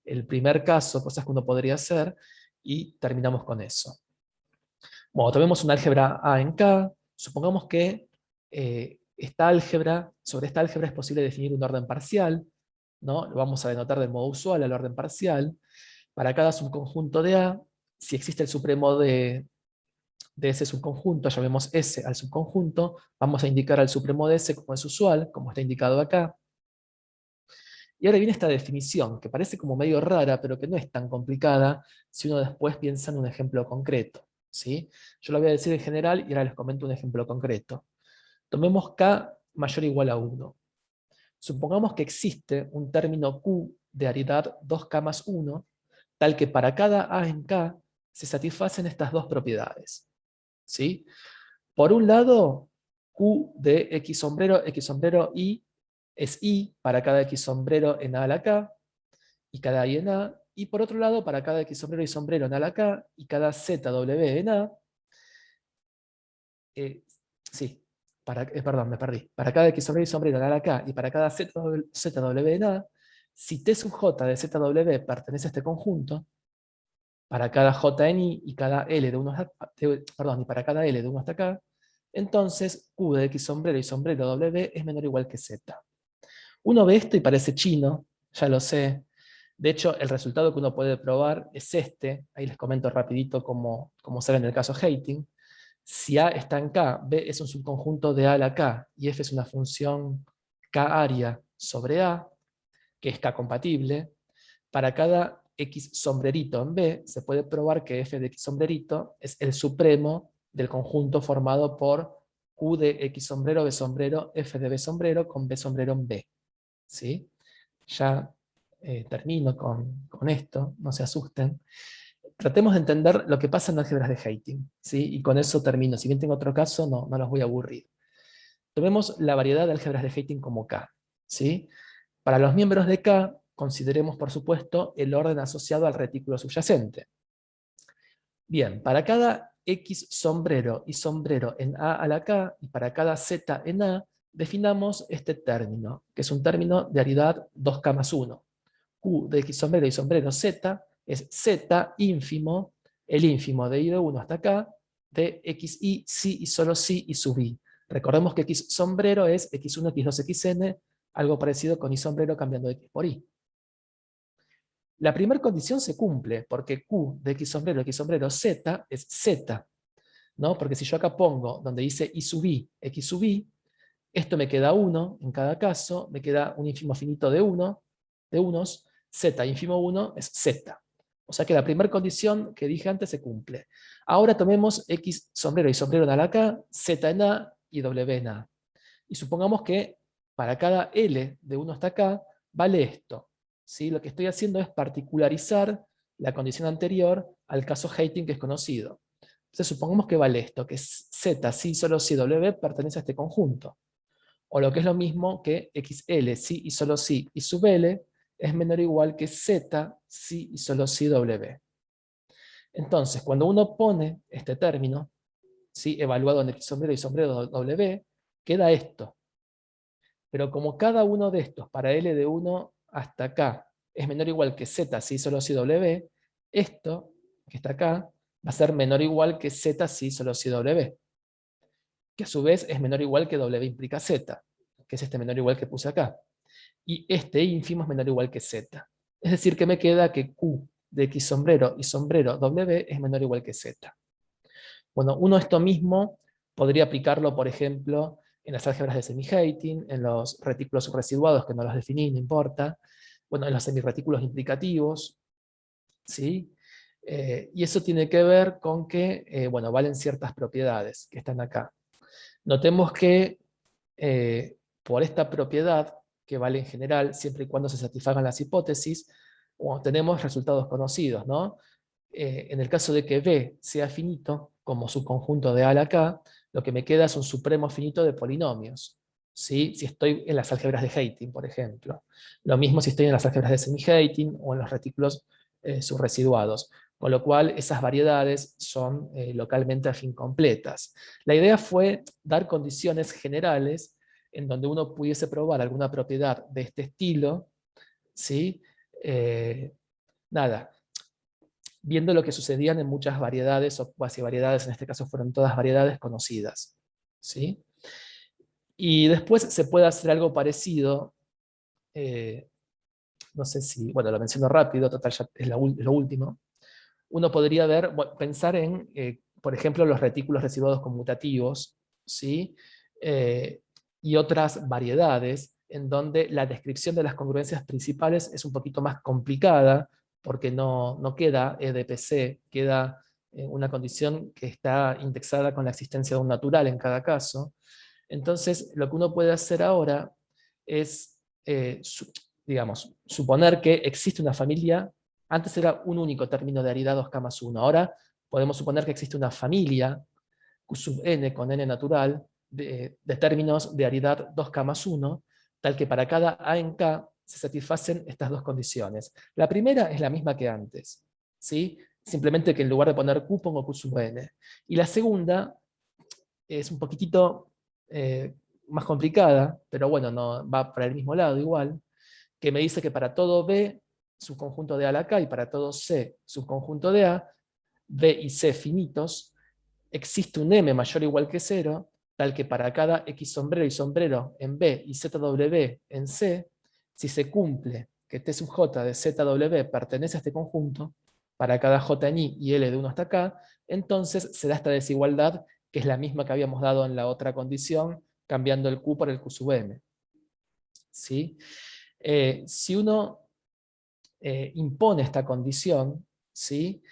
el primer caso, cosas que uno podría hacer, y terminamos con eso. Bueno, tomemos una álgebra A en K, supongamos que sobre esta álgebra es posible definir un orden parcial, ¿no? Lo vamos a denotar de modo usual al orden parcial. Para cada subconjunto de A, si existe el supremo de ese subconjunto, llamemos S al subconjunto, vamos a indicar al supremo de S como es usual, como está indicado acá. Y ahora viene esta definición, que parece como medio rara, pero que no es tan complicada si uno después piensa en un ejemplo concreto, ¿sí? Yo lo voy a decir en general y ahora les comento un ejemplo concreto. Tomemos K mayor o igual a 1. Supongamos que existe un término Q de aridad 2K más 1, tal que para cada A en K se satisfacen estas dos propiedades, ¿sí? Por un lado, Q de X sombrero I es I para cada X sombrero en A a la K, y cada I en A, y por otro lado, para cada X sombrero y sombrero en A a la K, y cada ZW en A, perdón, me perdí. Para cada X sombrero y sombrero en A a la K, y para cada ZW en A, si T sub J de ZW pertenece a este conjunto, para cada J en I y cada L de 1 y para cada L de 1 hasta acá, entonces Q de X sombrero y sombrero W es menor o igual que Z. Uno ve esto y parece chino, ya lo sé. De hecho, el resultado que uno puede probar es este. Ahí les comento rapidito cómo sale en el caso Hating. Si A está en K, B es un subconjunto de A a la K, y F es una función K área sobre A, que es K compatible, para cada X sombrerito en B, se puede probar que F de X sombrerito es el supremo del conjunto formado por Q de X sombrero, B sombrero, F de B sombrero, con B sombrero en B. ¿Sí? Ya termino con esto, no se asusten. Tratemos de entender lo que pasa en álgebras de Hating, ¿sí? Y con eso termino. Si bien tengo otro caso, no los voy a aburrir. Tomemos la variedad de álgebras de Hating como K, ¿sí? Para los miembros de K, consideremos, por supuesto, el orden asociado al retículo subyacente. Bien, para cada X sombrero y sombrero en A a la K, y para cada Z en A, definamos este término, que es un término de aridad 2K más 1. Q de X sombrero y sombrero Z es Z ínfimo, el ínfimo de I de 1 hasta acá, de XI, sí y solo sí y sub I. Recordemos que X sombrero es X1, X2, Xn, algo parecido con I sombrero cambiando X por I. La primera condición se cumple, porque Q de X sombrero Z es Z, ¿no? Porque si yo acá pongo donde dice I sub I, X sub I, esto me queda 1 en cada caso, me queda un ínfimo finito de unos, Z ínfimo 1 es Z. O sea que la primera condición que dije antes se cumple. Ahora tomemos X sombrero y sombrero en A la K, Z en A y W en A. Y supongamos que para cada L de 1 hasta acá vale esto. ¿Sí? Lo que estoy haciendo es particularizar la condición anterior al caso Hating, que es conocido. Entonces supongamos que vale esto, que Z, sí, solo sí, W pertenece a este conjunto. O lo que es lo mismo que XL, sí y solo sí, y sub L es menor o igual que Z, sí y solo sí, W. Entonces, cuando uno pone este término, ¿sí? Evaluado en X sombrero y sombrero W, queda esto. Pero como cada uno de estos para L de 1 hasta acá es menor o igual que Z, sí, solo sí, W, esto que está acá va a ser menor o igual que Z, sí, solo sí, W. Que a su vez es menor o igual que W implica Z, que es este menor o igual que puse acá. Y este ínfimo es menor o igual que Z. Es decir, que me queda que Q de X sombrero y sombrero W es menor o igual que Z. Bueno, uno esto mismo podría aplicarlo, por ejemplo, en las álgebras de semi-Hating, en los retículos subresiduados, que no los definí, no importa, bueno, en los semiretículos implicativos, ¿sí? Y eso tiene que ver con que, bueno, valen ciertas propiedades que están acá. Notemos que por esta propiedad, que vale en general, siempre y cuando se satisfagan las hipótesis, tenemos resultados conocidos, ¿no? En el caso de que B sea finito, como subconjunto de A a la K, lo que me queda es un supremo finito de polinomios. ¿Sí? Si estoy en las álgebras de Hating, por ejemplo. Lo mismo si estoy en las álgebras de semi-Hating o en los retículos subresiduados. Con lo cual, esas variedades son localmente afín completas. La idea fue dar condiciones generales en donde uno pudiese probar alguna propiedad de este estilo, ¿sí? Nada, viendo lo que sucedían en muchas variedades o cuasi variedades, en este caso fueron todas variedades conocidas, ¿sí? Y después se puede hacer algo parecido, no sé si, bueno, lo menciono rápido, total ya es lo último. Uno podría pensar en, por ejemplo, los retículos residuados conmutativos, ¿sí? Y otras variedades en donde la descripción de las congruencias principales es un poquito más complicada, porque no queda EDPC, queda una condición que está indexada con la existencia de un natural en cada caso. Entonces, lo que uno puede hacer ahora es, digamos, suponer que existe una familia. Antes era un único término de aridad 2K más 1. Ahora podemos suponer que existe una familia Q sub n con n natural de términos de aridad 2K más 1, tal que para cada A en K se satisfacen estas dos condiciones. La primera es la misma que antes, ¿sí? Simplemente que en lugar de poner Q pongo Q sub n. Y la segunda es un poquitito más complicada, pero bueno, no, va para el mismo lado igual, que me dice que para todo B, subconjunto de A a la K, y para todo C, subconjunto de A, B y C finitos, existe un M mayor o igual que 0, tal que para cada X sombrero y sombrero en B y ZW en C, si se cumple que T sub j de ZW pertenece a este conjunto, para cada j en i y L de 1 hasta k, entonces se da esta desigualdad, que es la misma que habíamos dado en la otra condición, cambiando el Q por el Q sub m. ¿Sí? Si uno impone esta condición, ¿sí?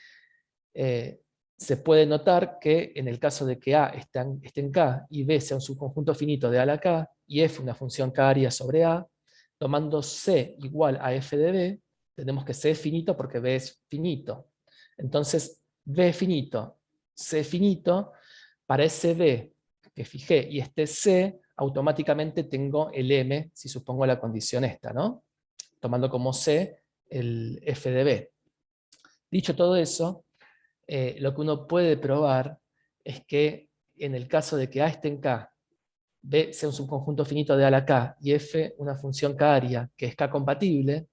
Se puede notar que en el caso de que A esté en K y B sea un subconjunto finito de A a la K, y F una función K sobre A, tomando C igual a F de B, tenemos que C es finito porque B es finito. Entonces, B es finito, C es finito, para ese B que fijé y este C, automáticamente tengo el M, si supongo la condición esta, ¿no? Tomando como C el F de B. Dicho todo eso, lo que uno puede probar es que en el caso de que A esté en K, B sea un subconjunto finito de A a la K, y F una función K-aria que es K compatible,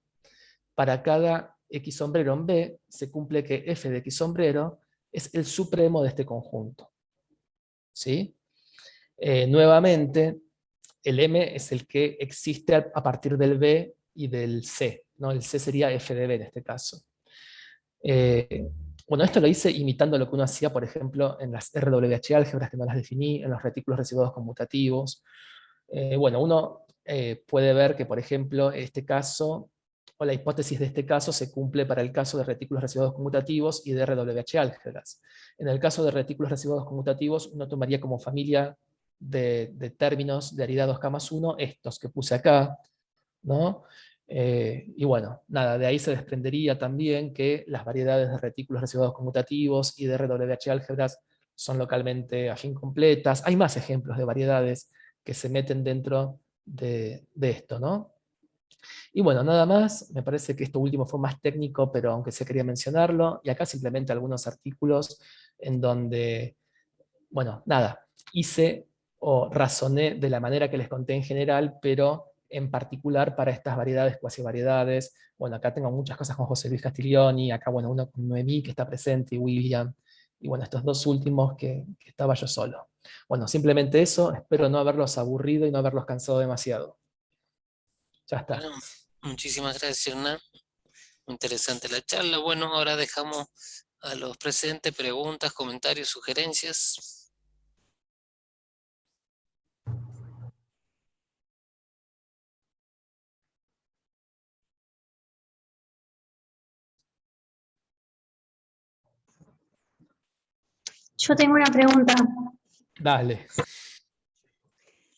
para cada X sombrero en B se cumple que F de X sombrero es el supremo de este conjunto. ¿Sí? Nuevamente, el M es el que existe a partir del B y del C, ¿no? El C sería F de B en este caso. Bueno, esto lo hice imitando lo que uno hacía, por ejemplo, en las RWH álgebras, que no las definí, en los retículos residuados conmutativos. Bueno, uno puede ver que, por ejemplo, este caso, o la hipótesis de este caso, se cumple para el caso de retículos residuados conmutativos y de RWH álgebras. En el caso de retículos residuados conmutativos, uno tomaría como familia de términos de aridad 2K+1 estos que puse acá, ¿no? Y bueno, nada, de ahí se desprendería también que las variedades de retículos residuados conmutativos y de RWH álgebras son localmente afín completas. Hay más ejemplos de variedades que se meten dentro de esto, ¿no? Y bueno, nada más, me parece que esto último fue más técnico, pero aunque se quería mencionarlo, y acá simplemente algunos artículos en donde, bueno, nada, hice o razoné de la manera que les conté en general, pero en particular para estas variedades, cuasi variedades. Bueno, acá tengo muchas cosas con José Luis Castiglioni, acá, bueno, uno con Noemí que está presente, y William, y bueno, estos dos últimos que estaba yo solo. Bueno, simplemente eso, espero no haberlos aburrido y no haberlos cansado demasiado. Ya está. Bueno, muchísimas gracias, Hernán. Muy interesante la charla. Bueno, ahora dejamos a los presentes preguntas, comentarios, sugerencias. Yo tengo una pregunta. Dale.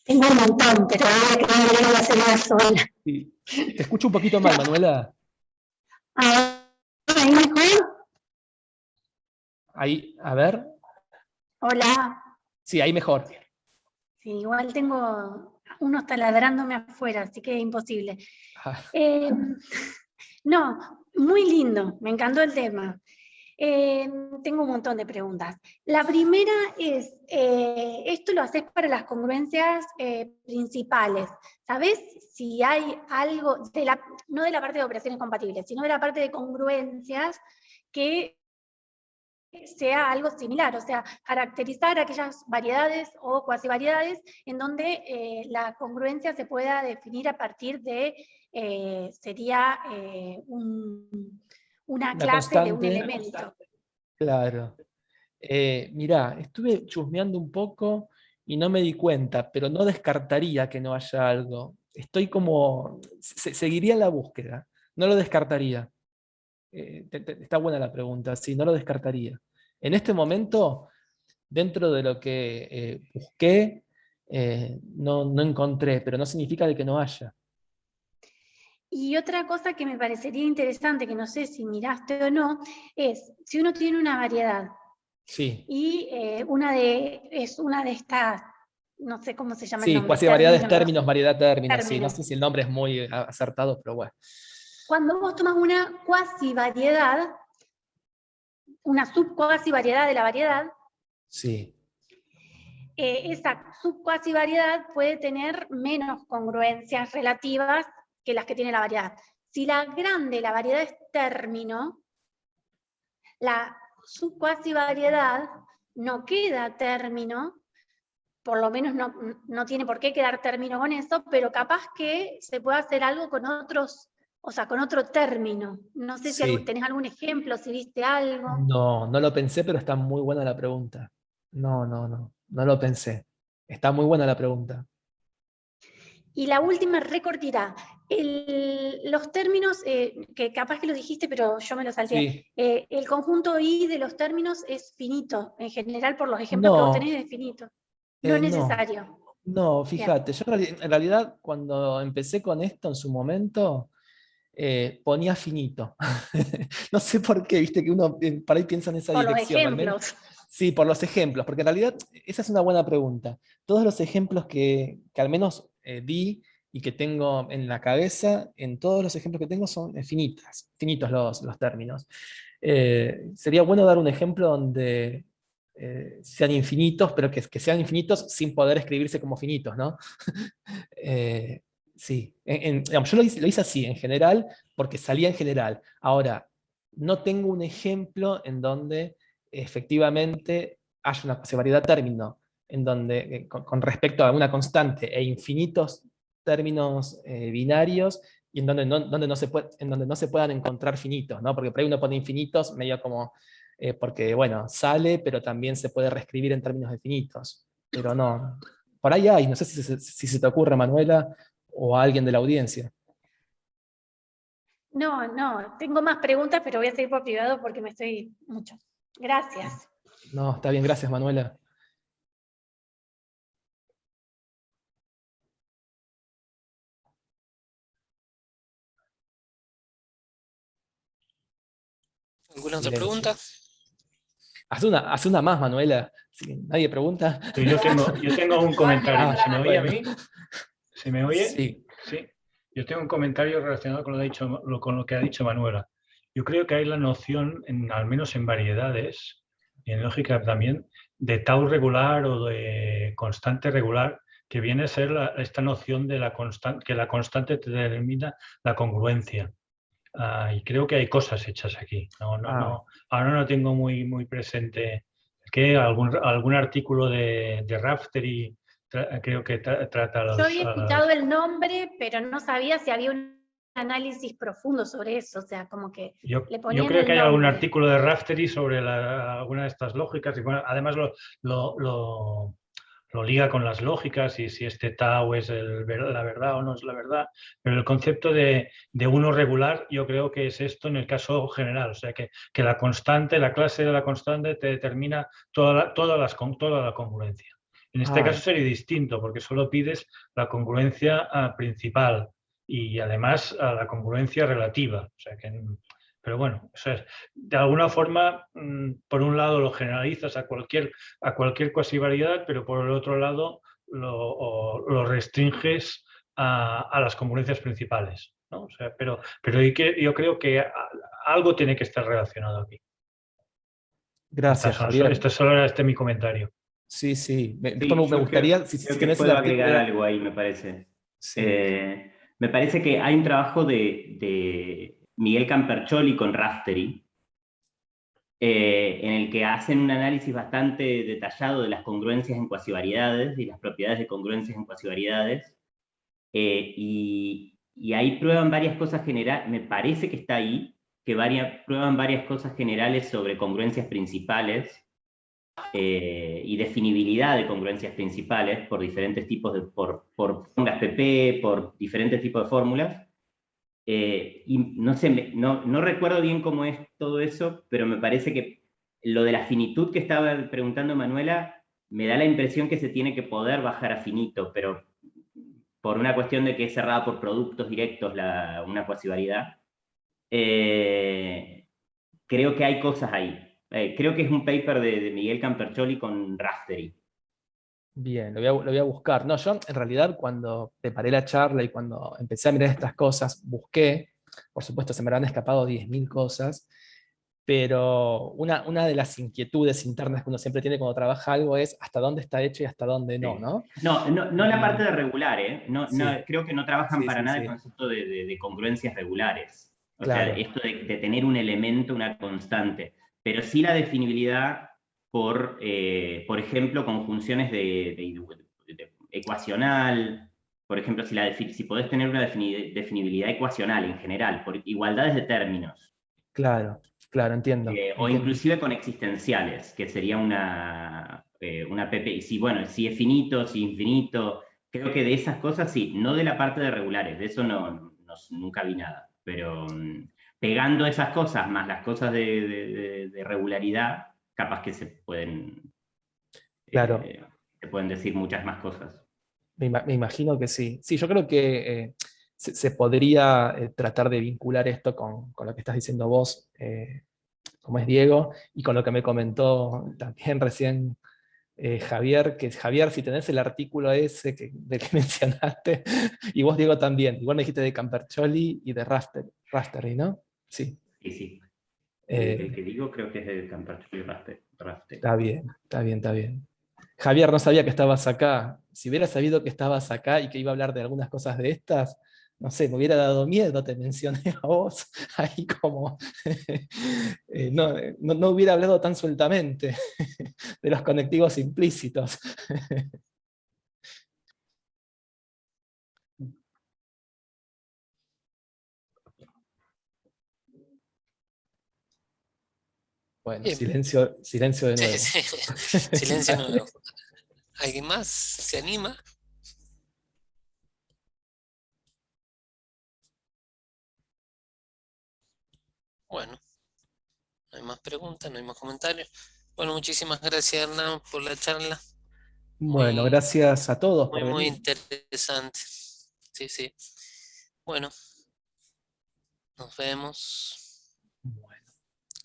Tengo un montón, pero voy a quedar a hacer una sola. Sí. Te escucho un poquito mal, Manuela. ¿Ahí mejor? Ahí, a ver. Hola. Sí, ahí mejor. Sí, igual tengo, uno está ladrándome afuera, así que es imposible. Ah, No, muy lindo, me encantó el tema. Tengo un montón de preguntas. La primera es, esto lo haces para las congruencias principales. ¿Sabés si hay algo, no de la parte de operaciones compatibles, sino de la parte de congruencias que sea algo similar? O sea, caracterizar aquellas variedades o cuasi variedades en donde la congruencia se pueda definir a partir de, sería una clase de un constante. elemento. Claro. Mirá, estuve chusmeando un poco y no me di cuenta, pero no descartaría que no haya algo. Estoy como, seguiría la búsqueda, no lo descartaría. Está buena la pregunta, sí, no lo descartaría. En este momento, dentro de lo que busqué, no encontré, pero no significa de que no haya. Y otra cosa que me parecería interesante, que no sé si miraste o no, es si uno tiene una variedad Sí. y es una de estas, no sé cómo se llama el Sí, nombre, cuasi variedades, términos. términos, variedad, términos, sí. No Términos. sé si el nombre es muy acertado, pero bueno. Cuando vos tomas una cuasi variedad, una subcuasi variedad de la variedad, Sí. esa subcuasi variedad puede tener menos congruencias relativas que las que tiene la variedad. Si la grande, la variedad es término, la subcuasi variedad no queda término, por lo menos no tiene por qué quedar término con eso, pero capaz que se puede hacer algo con otros O sea, con otro término. No sé si Sí. tenés algún ejemplo, si viste algo. No, no lo pensé, pero está muy buena la pregunta. No lo pensé. Está muy buena la pregunta. Y la última, recortita. Los términos, que capaz que lo dijiste, pero yo me lo salté. Sí. El conjunto I de los términos es finito. En general, por los ejemplos que vos tenés, No, es finito. No es no. necesario. No, Bien. fíjate, yo en realidad cuando empecé con esto en su momento, ponía finito. No sé por qué, viste que uno para ahí piensa en esa Por los dirección, al menos. ejemplos. Sí, por los ejemplos, porque en realidad esa es una buena pregunta. Todos los ejemplos que al menos di y que tengo en la cabeza, en todos los ejemplos que tengo son finitos los términos. Sería bueno dar un ejemplo donde sean infinitos, pero que sean infinitos sin poder escribirse como finitos, ¿no? Eh, sí, digamos, yo lo hice así, en general, porque salía en general. Ahora, no tengo un ejemplo en donde efectivamente haya una variedad de términos, en donde, con respecto a una constante e infinitos términos binarios, y en donde no se puedan encontrar finitos, ¿no? Porque por ahí uno pone infinitos medio como, porque bueno, sale, pero también se puede reescribir en términos definitos. Pero no, por ahí hay, no sé si se te ocurre, Manuela, o a alguien de la audiencia. No, tengo más preguntas, pero voy a seguir por privado porque me estoy mucho. Gracias. No, está bien, gracias, Manuela. ¿Alguna otra Silencio. pregunta? Haz una más, Manuela. Si nadie pregunta. Sí, yo tengo un comentario. ¿Se me oye a mí? ¿Se me oye? Sí. Sí. Yo tengo un comentario relacionado con con lo que ha dicho Manuela. Yo creo que hay la noción, al menos en variedades, y en lógica también, de tau regular o de constante regular, que viene a ser esta noción de que la constante te determina la congruencia. Y creo que hay cosas hechas aquí. Ahora no tengo muy presente. Es que algún artículo de Raftery creo que trata Yo había escuchado el nombre, pero no sabía si había un análisis profundo sobre eso. O sea, como que Yo le ponían creo el que hay algún nombre. artículo de Raftery sobre alguna de estas lógicas. Y bueno, además lo liga con las lógicas y si este tau es la verdad o no es la verdad. Pero el concepto de uno regular yo creo que es esto en el caso general. O sea, que la constante, la clase de la constante te determina toda la congruencia. En este caso sería distinto porque solo pides la congruencia principal y además a la congruencia relativa. O sea, pero bueno, eso es, de alguna forma, por un lado lo generalizas a cualquier cuasivariedad, pero por el otro lado lo restringes a las congruencias principales, ¿no? O sea, pero yo creo que algo tiene que estar relacionado aquí. Gracias, Javier. Este es mi comentario. Sí, sí. Sí, Me yo gustaría, si creo que tenés el puedo artículo. agregar algo ahí, me parece. Sí. Me parece que hay un trabajo de Miguel Campercholi con Raftery, en el que hacen un análisis bastante detallado de las congruencias en cuasivariedades y las propiedades de congruencias en cuasivariedades. Y ahí prueban varias cosas generales, me parece que está ahí, que prueban varias cosas generales sobre congruencias principales y definibilidad de congruencias principales por diferentes tipos por fórmulas PP, por diferentes tipos de fórmulas. Y no sé, no recuerdo bien cómo es todo eso, pero me parece que lo de la finitud que estaba preguntando Manuela, me da la impresión que se tiene que poder bajar a finito, pero por una cuestión de que es cerrada por productos directos una cuasivariedad. Creo que hay cosas ahí. Creo que es un paper de Miguel Campercholi con Raftery. Bien, lo voy a buscar. No, yo en realidad cuando preparé la charla y cuando empecé a mirar estas cosas, busqué, por supuesto se me habrán escapado 10.000 cosas, pero una de las inquietudes internas que uno siempre tiene cuando trabaja algo es hasta dónde está hecho y hasta dónde no, ¿no? No la parte de regular, ¿eh? Sí. Creo que no trabajan para nada sí. el concepto de congruencias regulares. O Claro. sea, esto de tener un elemento, una constante. Pero sí la definibilidad por ejemplo, con funciones de ecuacional, por ejemplo, si podés tener una definibilidad ecuacional en general, por igualdades de términos, Claro, claro, entiendo. o entiendo. inclusive con existenciales, que sería una PPI. Si, bueno, si es finito, si infinito, creo que de esas cosas sí, no de la parte de regulares, de eso nunca vi nada, pero pegando esas cosas más las cosas de regularidad, capaz que se pueden Claro. Se pueden decir muchas más cosas. Me imagino que sí. Sí, yo creo que se podría tratar de vincular esto con lo que estás diciendo vos, como es Diego, y con lo que me comentó también recién Javier, que Javier, si tenés el artículo ese del que mencionaste, y vos Diego también, igual me dijiste de Campercholi y de Rastery, ¿no? Sí. Sí, sí. El que digo creo que es de Campercholi Rastery. Está bien, está bien, está bien. Javier, no sabía que estabas acá. Si hubiera sabido que estabas acá y que iba a hablar de algunas cosas de estas, no sé, me hubiera dado miedo, te mencioné a vos, ahí como no hubiera hablado tan sueltamente de los conectivos implícitos. Bueno, Bien. silencio de nuevo. Sí, sí. Silencio nuevo. ¿Alguien más se anima? Bueno, no hay más preguntas, no hay más comentarios. Bueno, muchísimas gracias, Hernán, por la charla. Bueno, Muy, gracias a todos por muy venir. interesante. Sí, sí. Bueno, nos vemos. Bueno,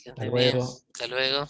Que hasta esté bien. luego. Hasta luego.